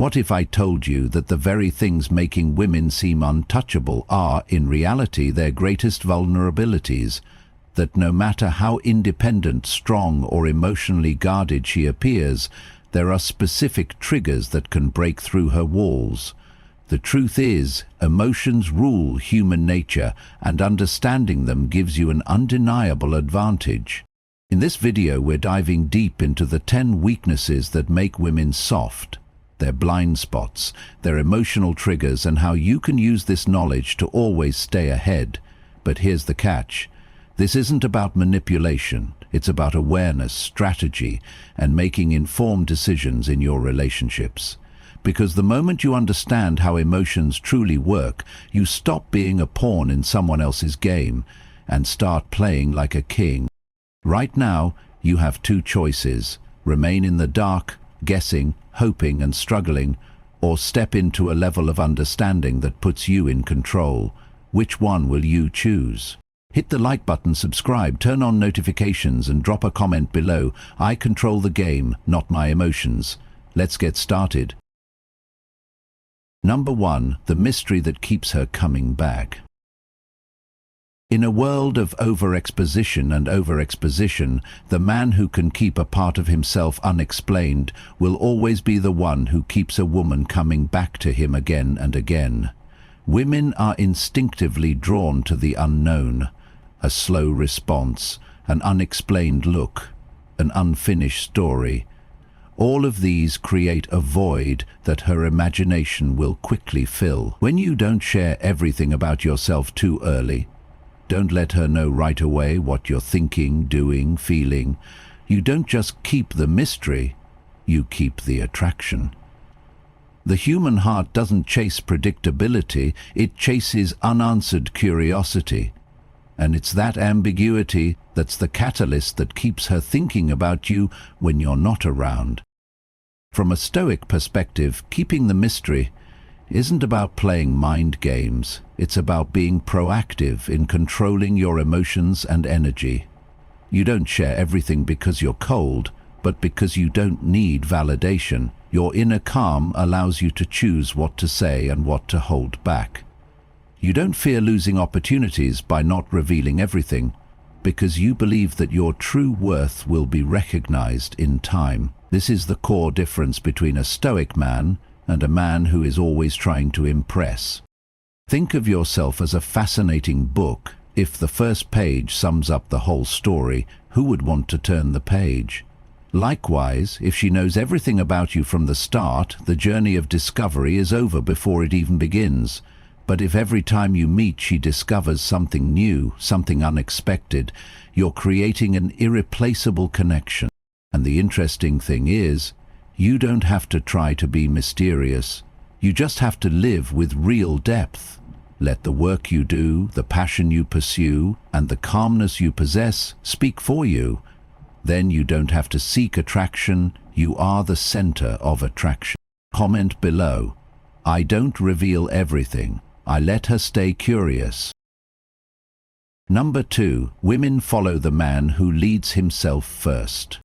What if I told you that the very things making women seem untouchable are, in reality, their greatest vulnerabilities? That no matter how independent, strong, or emotionally guarded she appears, there are specific triggers that can break through her walls. The truth is, emotions rule human nature, and understanding them gives you an undeniable advantage. In this video, we're diving deep into the 10 weaknesses that make women soft, their blind spots, their emotional triggers, and how you can use this knowledge to always stay ahead. But here's the catch. This isn't about manipulation. It's about awareness, strategy, and making informed decisions in your relationships. Because the moment you understand how emotions truly work, you stop being a pawn in someone else's game and start playing like a king. Right now, you have two choices: remain in the dark, guessing, hoping and struggling, or step into a level of understanding that puts you in control. Which one will you choose? Hit the like button, subscribe, turn on notifications, and drop a comment below. I control the game, not my emotions. Let's get started. Number 1. The mystery that keeps her coming back. In a world of overexposition and overexposition, the man who can keep a part of himself unexplained will always be the one who keeps a woman coming back to him again and again. Women are instinctively drawn to the unknown. A slow response, an unexplained look, an unfinished story. All of these create a void that her imagination will quickly fill. When you don't share everything about yourself too early, don't let her know right away what you're thinking, doing, feeling. You don't just keep the mystery, you keep the attraction. The human heart doesn't chase predictability, it chases unanswered curiosity. And it's that ambiguity that's the catalyst that keeps her thinking about you when you're not around. From a Stoic perspective, keeping the mystery isn't about playing mind games. It's about being proactive in controlling your emotions and energy. You don't share everything because you're cold, but because you don't need validation. Your inner calm allows you to choose what to say and what to hold back. You don't fear losing opportunities by not revealing everything, because you believe that your true worth will be recognized in time. This is the core difference between a Stoic man and a man who is always trying to impress. Think of yourself as a fascinating book. If the first page sums up the whole story, who would want to turn the page? Likewise, if she knows everything about you from the start, the journey of discovery is over before it even begins. But if every time you meet she discovers something new, something unexpected, you're creating an irreplaceable connection. And the interesting thing is, you don't have to try to be mysterious. You just have to live with real depth. Let the work you do, the passion you pursue, and the calmness you possess speak for you. Then you don't have to seek attraction, you are the center of attraction. Comment below. I don't reveal everything. I let her stay curious. Number 2. Women follow the man who leads himself first.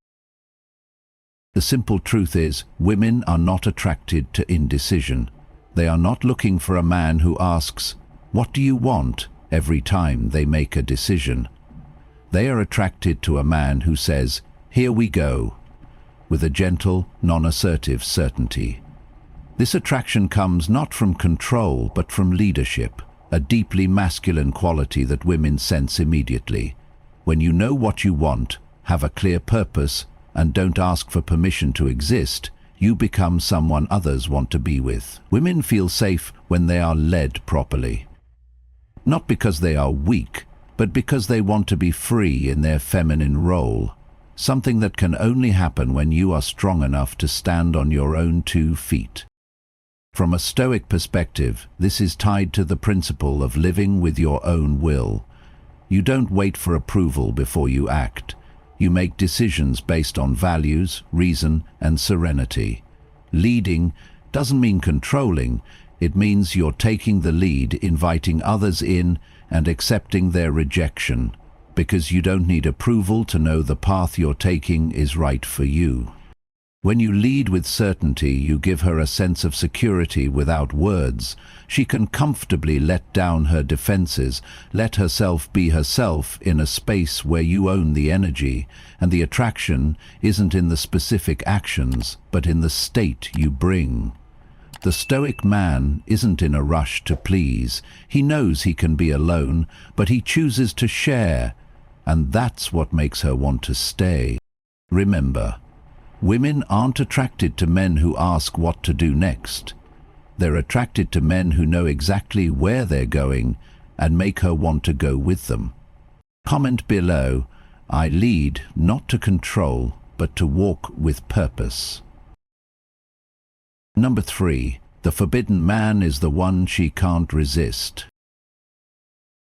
The simple truth is, women are not attracted to indecision. They are not looking for a man who asks, "What do you want?" every time they make a decision. They are attracted to a man who says, "Here we go," with a gentle, non-assertive certainty. This attraction comes not from control, but from leadership, a deeply masculine quality that women sense immediately. When you know what you want, have a clear purpose, and don't ask for permission to exist, you become someone others want to be with. Women feel safe when they are led properly. Not because they are weak, but because they want to be free in their feminine role. Something that can only happen when you are strong enough to stand on your own 2 feet. From a Stoic perspective, this is tied to the principle of living with your own will. You don't wait for approval before you act. You make decisions based on values, reason, and serenity. Leading doesn't mean controlling. It means you're taking the lead, inviting others in, and accepting their rejection, because you don't need approval to know the path you're taking is right for you. When you lead with certainty, you give her a sense of security without words. She can comfortably let down her defenses, let herself be herself in a space where you own the energy, and the attraction isn't in the specific actions, but in the state you bring. The Stoic man isn't in a rush to please. He knows he can be alone, but he chooses to share, and that's what makes her want to stay. Remember, women aren't attracted to men who ask what to do next. They're attracted to men who know exactly where they're going and make her want to go with them. Comment below, I lead not to control, but to walk with purpose. Number 3. The forbidden man is the one she can't resist.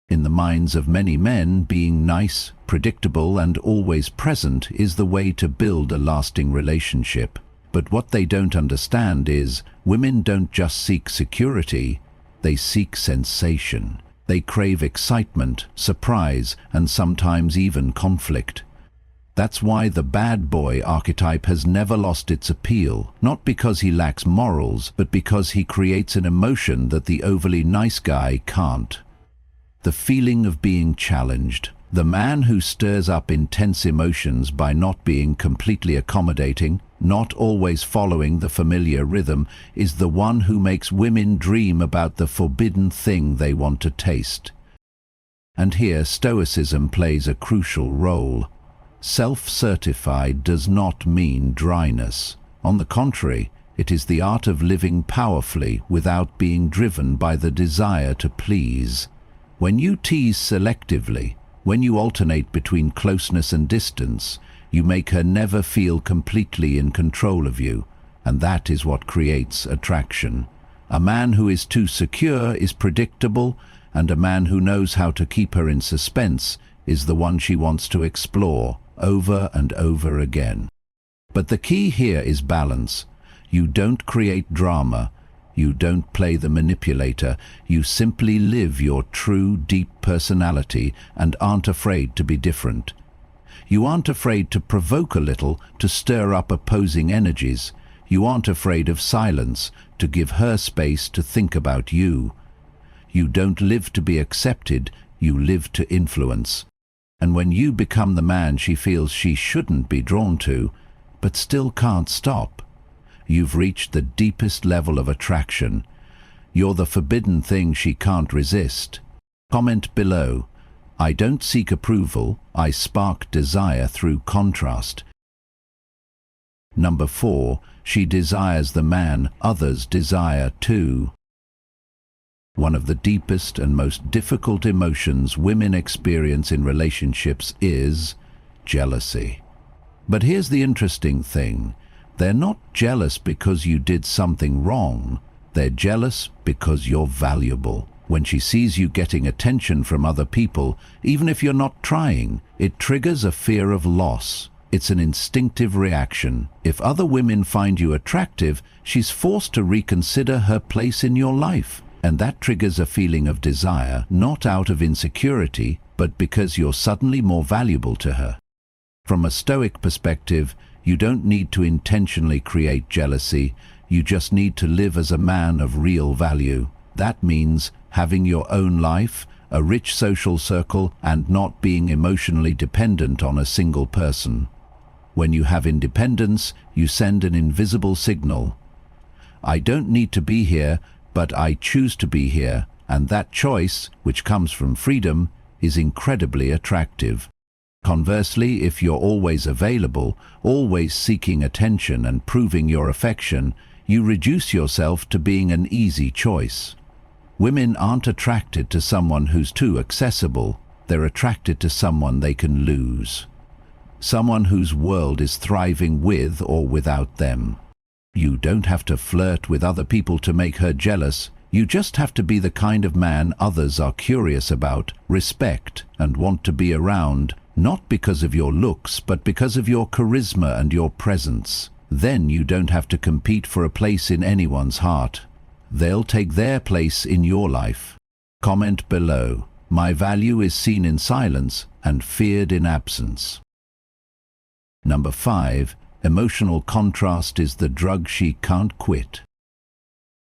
In the minds of many men, being nice, predictable, and always present is the way to build a lasting relationship. But what they don't understand is, women don't just seek security, they seek sensation. They crave excitement, surprise, and sometimes even conflict. That's why the bad boy archetype has never lost its appeal, not because he lacks morals, but because he creates an emotion that the overly nice guy can't. The feeling of being challenged. The man who stirs up intense emotions by not being completely accommodating, not always following the familiar rhythm, is the one who makes women dream about the forbidden thing they want to taste. And here Stoicism plays a crucial role. Self-certified does not mean dryness. On the contrary, it is the art of living powerfully without being driven by the desire to please. When you tease selectively, when you alternate between closeness and distance, you make her never feel completely in control of you, and that is what creates attraction. A man who is too secure is predictable, and a man who knows how to keep her in suspense is the one she wants to explore over and over again. But the key here is balance. You don't create drama. You don't play the manipulator. You simply live your true, deep personality and aren't afraid to be different. You aren't afraid to provoke a little, to stir up opposing energies. You aren't afraid of silence, to give her space to think about you. You don't live to be accepted, you live to influence. And when you become the man she feels she shouldn't be drawn to, but still can't stop, you've reached the deepest level of attraction. You're the forbidden thing she can't resist. Comment below, I don't seek approval, I spark desire through contrast. Number 4, she desires the man others desire too. One of the deepest and most difficult emotions women experience in relationships is jealousy. But here's the interesting thing. They're not jealous because you did something wrong. They're jealous because you're valuable. When she sees you getting attention from other people, even if you're not trying, it triggers a fear of loss. It's an instinctive reaction. If other women find you attractive, she's forced to reconsider her place in your life. And that triggers a feeling of desire, not out of insecurity, but because you're suddenly more valuable to her. From a Stoic perspective, you don't need to intentionally create jealousy, you just need to live as a man of real value. That means having your own life, a rich social circle, and not being emotionally dependent on a single person. When you have independence, you send an invisible signal. I don't need to be here, but I choose to be here, and that choice, which comes from freedom, is incredibly attractive. Conversely, if you're always available, always seeking attention and proving your affection, you reduce yourself to being an easy choice. Women aren't attracted to someone who's too accessible, they're attracted to someone they can lose. Someone whose world is thriving with or without them. You don't have to flirt with other people to make her jealous. You just have to be the kind of man others are curious about, respect, and want to be around, not because of your looks, but because of your charisma and your presence. Then you don't have to compete for a place in anyone's heart. They'll take their place in your life. Comment below, my value is seen in silence and feared in absence. Number 5, Emotional contrast is the drug she can't quit.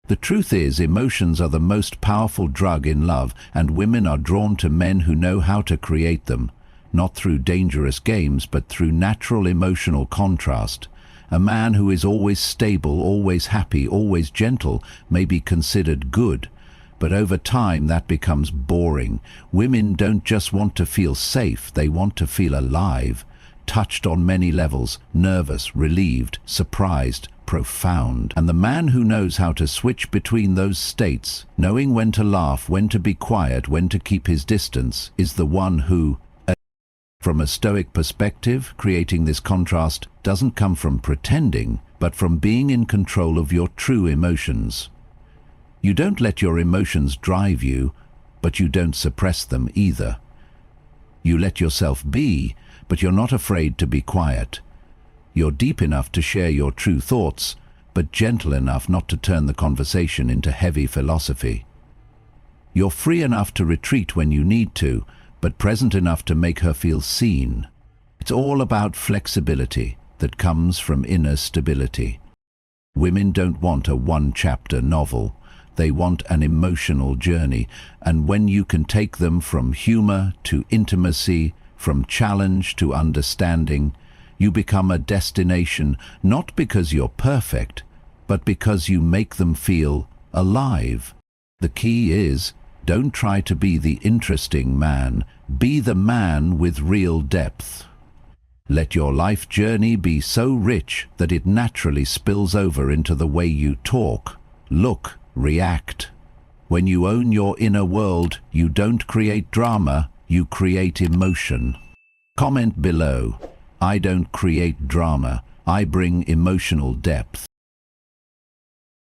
The truth is, emotions are the most powerful drug in love, and women are drawn to men who know how to create them, not through dangerous games, but through natural emotional contrast. A man who is always stable, always happy, always gentle may be considered good, but over time that becomes boring. Women don't just want to feel safe, they want to feel alive, touched on many levels, nervous, relieved, surprised, profound. And the man who knows how to switch between those states, knowing when to laugh, when to be quiet, when to keep his distance, is the one who, from a Stoic perspective, creating this contrast doesn't come from pretending, but from being in control of your true emotions. You don't let your emotions drive you, but you don't suppress them either. You let yourself be, but you're not afraid to be quiet. You're deep enough to share your true thoughts, but gentle enough not to turn the conversation into heavy philosophy. You're free enough to retreat when you need to, but present enough to make her feel seen. It's all about flexibility that comes from inner stability. Women don't want a one-chapter novel. They want an emotional journey, and when you can take them from humor to intimacy, from challenge to understanding, you become a destination, not because you're perfect, but because you make them feel alive. The key is, don't try to be the interesting man, be the man with real depth. Let your life journey be so rich that it naturally spills over into the way you talk, look, react. When you own your inner world, you don't create drama, you create emotion. Comment below. I don't create drama, I bring emotional depth.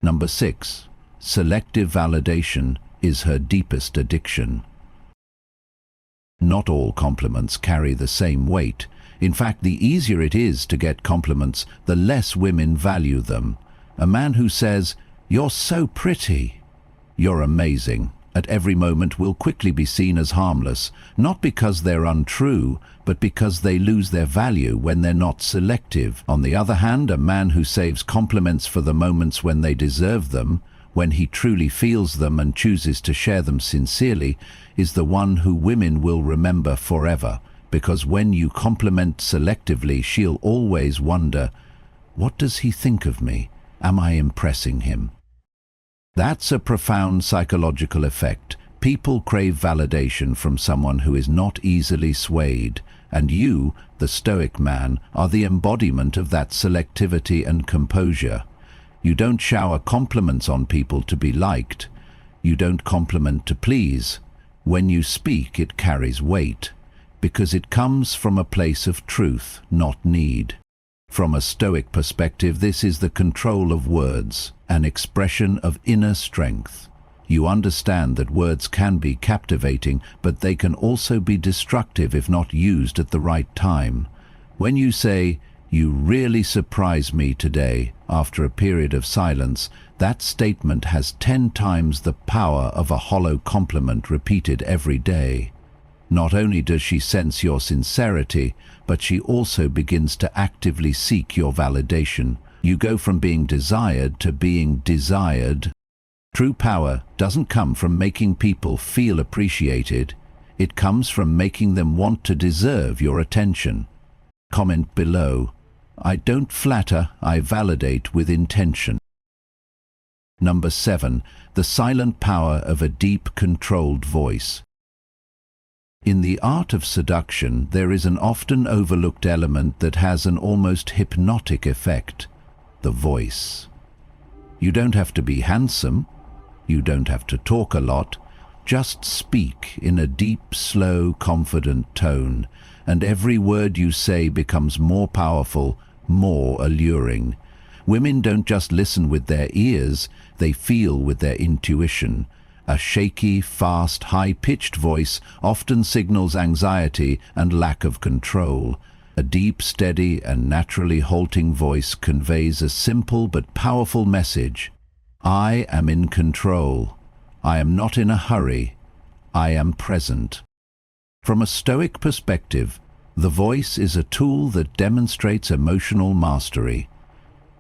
Number 6. Selective validation is her deepest addiction. Not all compliments carry the same weight. In fact, the easier it is to get compliments, the less women value them. A man who says, "You're so pretty," "You're amazing," at every moment will quickly be seen as harmless, not because they're untrue, but because they lose their value when they're not selective. On the other hand, a man who saves compliments for the moments when they deserve them, when he truly feels them and chooses to share them sincerely, is the one who women will remember forever. Because when you compliment selectively, she'll always wonder, what does he think of me? Am I impressing him? That's a profound psychological effect. People crave validation from someone who is not easily swayed, and you, the Stoic man, are the embodiment of that selectivity and composure. You don't shower compliments on people to be liked. You don't compliment to please. When you speak, it carries weight, because it comes from a place of truth, not need. From a Stoic perspective, this is the control of words, an expression of inner strength. You understand that words can be captivating, but they can also be destructive if not used at the right time. When you say, "You really surprised me today," after a period of silence, that statement has 10 times the power of a hollow compliment repeated every day. Not only does she sense your sincerity, but she also begins to actively seek your validation. You go from being desired to being desired. True power doesn't come from making people feel appreciated. It comes from making them want to deserve your attention. Comment below. I don't flatter, I validate with intention. Number 7. The silent power of a deep, controlled voice. In the art of seduction, there is an often overlooked element that has an almost hypnotic effect: the voice. You don't have to be handsome. You don't have to talk a lot. Just speak in a deep, slow, confident tone, and every word you say becomes more powerful, more alluring. Women don't just listen with their ears, they feel with their intuition. A shaky, fast, high-pitched voice often signals anxiety and lack of control. A deep, steady, and naturally halting voice conveys a simple but powerful message. I am in control. I am not in a hurry. I am present. From a Stoic perspective, The voice is a tool that demonstrates emotional mastery.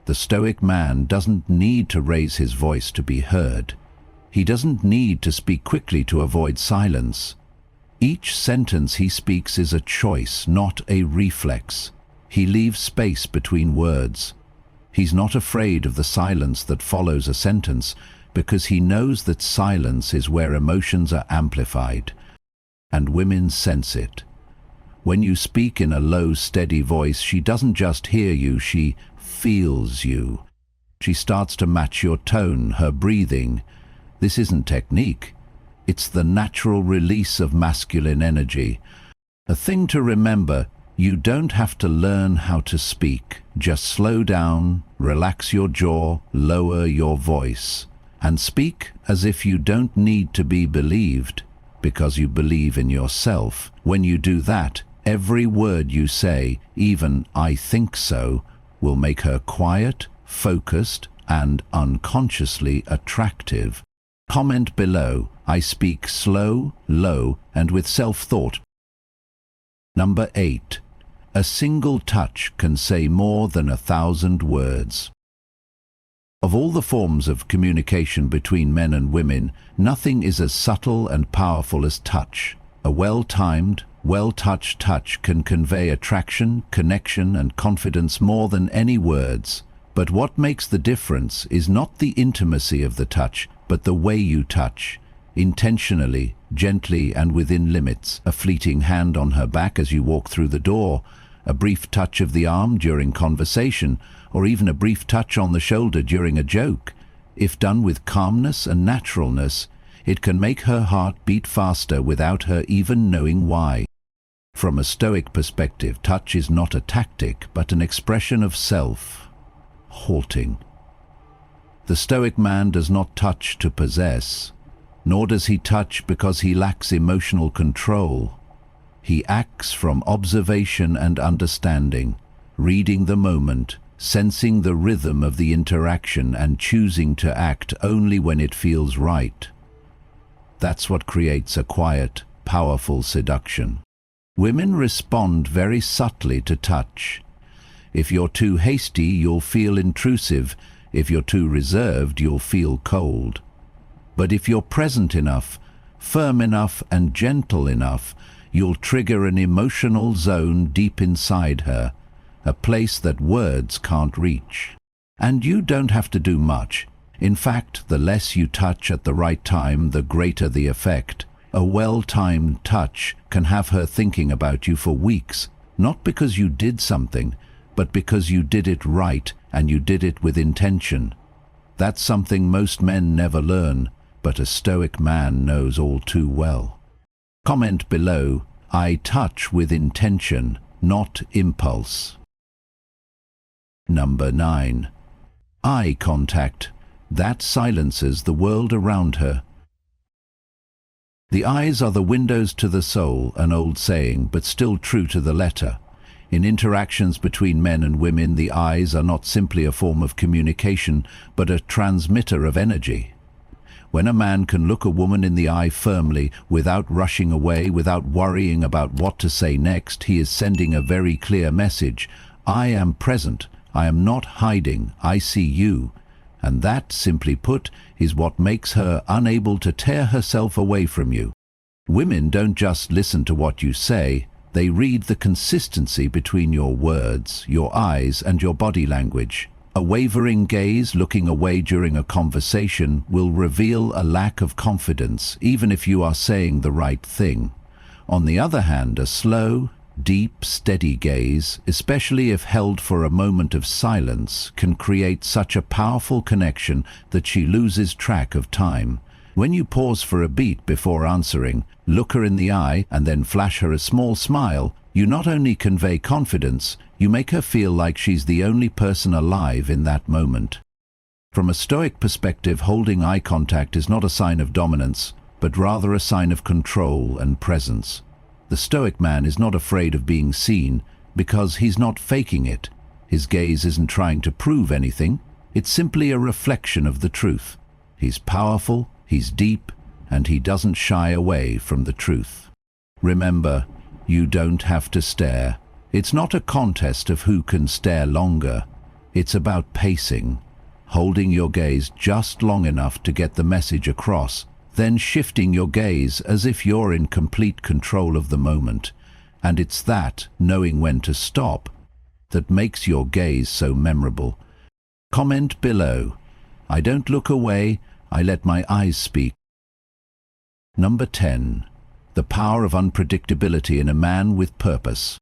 The Stoic man doesn't need to raise his voice to be heard. He doesn't need to speak quickly to avoid silence. Each sentence he speaks is a choice, not a reflex. He leaves space between words. He's not afraid of the silence that follows a sentence, because he knows that silence is where emotions are amplified. And women sense it. When you speak in a low, steady voice, she doesn't just hear you, she feels you. She starts to match your tone, her breathing. This isn't technique. It's the natural release of masculine energy. A thing to remember, you don't have to learn how to speak. Just slow down, relax your jaw, lower your voice, and speak as if you don't need to be believed, because you believe in yourself. When you do that, every word you say, even "I think so," will make her quiet, focused, and unconsciously attractive. Comment below, I speak slow, low, and with self-thought. Number 8. A single touch can say more than 1,000 words. Of all the forms of communication between men and women, nothing is as subtle and powerful as touch. A well-timed, well-touched touch can convey attraction, connection, and confidence more than any words. But what makes the difference is not the intimacy of the touch, but the way you touch. Intentionally, gently, and within limits. A fleeting hand on her back as you walk through the door, a brief touch of the arm during conversation, or even a brief touch on the shoulder during a joke. If done with calmness and naturalness, it can make her heart beat faster without her even knowing why. From a Stoic perspective, touch is not a tactic, but an expression of self. Halting. The Stoic man does not touch to possess, nor does he touch because he lacks emotional control. He acts from observation and understanding, reading the moment, sensing the rhythm of the interaction, and choosing to act only when it feels right. That's what creates a quiet, powerful seduction. Women respond very subtly to touch. If you're too hasty, you'll feel intrusive. If you're too reserved, you'll feel cold. But if you're present enough, firm enough, and gentle enough, you'll trigger an emotional zone deep inside her, a place that words can't reach. And you don't have to do much. In fact, the less you touch at the right time, the greater the effect. A well-timed touch can have her thinking about you for weeks, not because you did something, but because you did it right and you did it with intention. That's something most men never learn, but a Stoic man knows all too well. Comment below, I touch with intention, not impulse. Number 9. Eye contact. That silences the world around her. The eyes are the windows to the soul, an old saying, but still true to the letter. In interactions between men and women, the eyes are not simply a form of communication, but a transmitter of energy. When a man can look a woman in the eye firmly, without rushing away, without worrying about what to say next, he is sending a very clear message. I am present. I am not hiding. I see you. And that, simply put, is what makes her unable to tear herself away from you. Women don't just listen to what you say. They read the consistency between your words, your eyes, and your body language. A wavering gaze, looking away during a conversation, will reveal a lack of confidence, even if you are saying the right thing. On the other hand, a slow, deep, steady gaze, especially if held for a moment of silence, can create such a powerful connection that she loses track of time. When you pause for a beat before answering, look her in the eye, and then flash her a small smile, you not only convey confidence, you make her feel like she's the only person alive in that moment. From a Stoic perspective, holding eye contact is not a sign of dominance, but rather a sign of control and presence. The Stoic man is not afraid of being seen because he's not faking it. His gaze isn't trying to prove anything. It's simply a reflection of the truth. He's powerful, he's deep, and he doesn't shy away from the truth. Remember, You don't have to stare. It's not a contest of who can stare longer. It's about pacing, holding your gaze just long enough to get the message across, then shifting your gaze as if you're in complete control of the moment. And it's that, knowing when to stop, that makes your gaze so memorable. Comment below. I don't look away, I let my eyes speak. Number 10. The power of unpredictability in a man with purpose.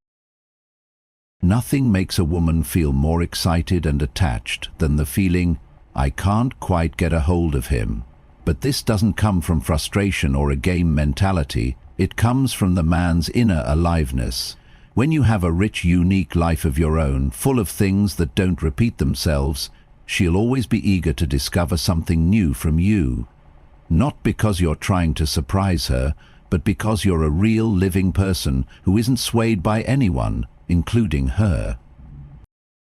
Nothing makes a woman feel more excited and attached than the feeling, I can't quite get a hold of him. But this doesn't come from frustration or a game mentality, it comes from the man's inner aliveness. When you have a rich, unique life of your own, full of things that don't repeat themselves, she'll always be eager to discover something new from you. Not because you're trying to surprise her, but because you're a real living person who isn't swayed by anyone, including her.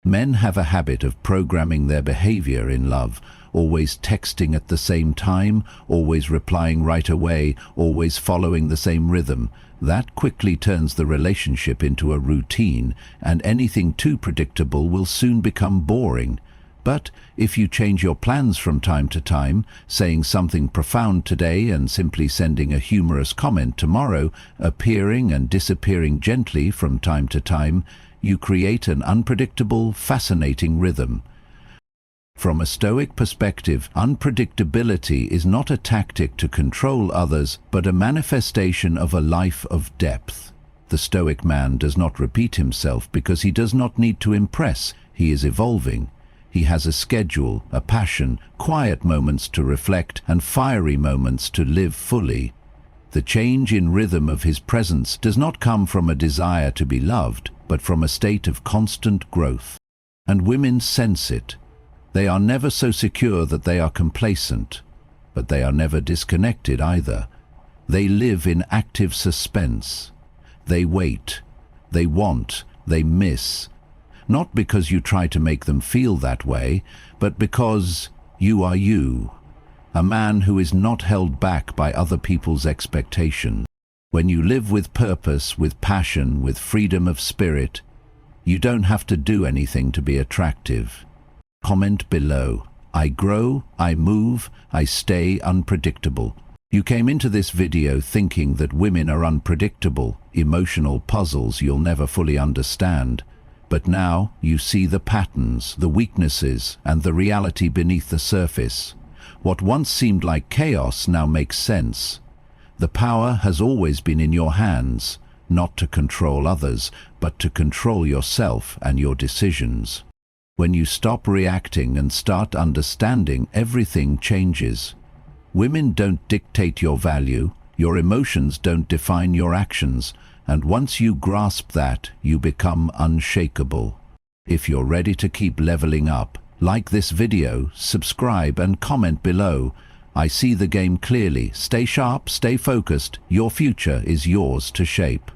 Men have a habit of programming their behavior in love, always texting at the same time, always replying right away, always following the same rhythm. That quickly turns the relationship into a routine, and anything too predictable will soon become boring. But if you change your plans from time to time, saying something profound today and simply sending a humorous comment tomorrow, appearing and disappearing gently from time to time, you create an unpredictable, fascinating rhythm. From a Stoic perspective, unpredictability is not a tactic to control others, but a manifestation of a life of depth. The Stoic man does not repeat himself because he does not need to impress, he is evolving. He has a schedule, a passion, quiet moments to reflect, and fiery moments to live fully. The change in rhythm of his presence does not come from a desire to be loved, but from a state of constant growth. And women sense it. They are never so secure that they are complacent, but they are never disconnected either. They live in active suspense. They wait, they want, they miss. Not because you try to make them feel that way, but because you are you, a man who is not held back by other people's expectations. When you live with purpose, with passion, with freedom of spirit, you don't have to do anything to be attractive. Comment below. I grow, I move, I stay unpredictable. You came into this video thinking that women are unpredictable, emotional puzzles you'll never fully understand. But now you see the patterns, the weaknesses, and the reality beneath the surface. What once seemed like chaos now makes sense. The power has always been in your hands, not to control others, but to control yourself and your decisions. When you stop reacting and start understanding, everything changes. Women don't dictate your value, your emotions don't define your actions, and once you grasp that, you become unshakable. If you're ready to keep leveling up, like this video, subscribe and comment below. I see the game clearly. Stay sharp, stay focused. Your future is yours to shape.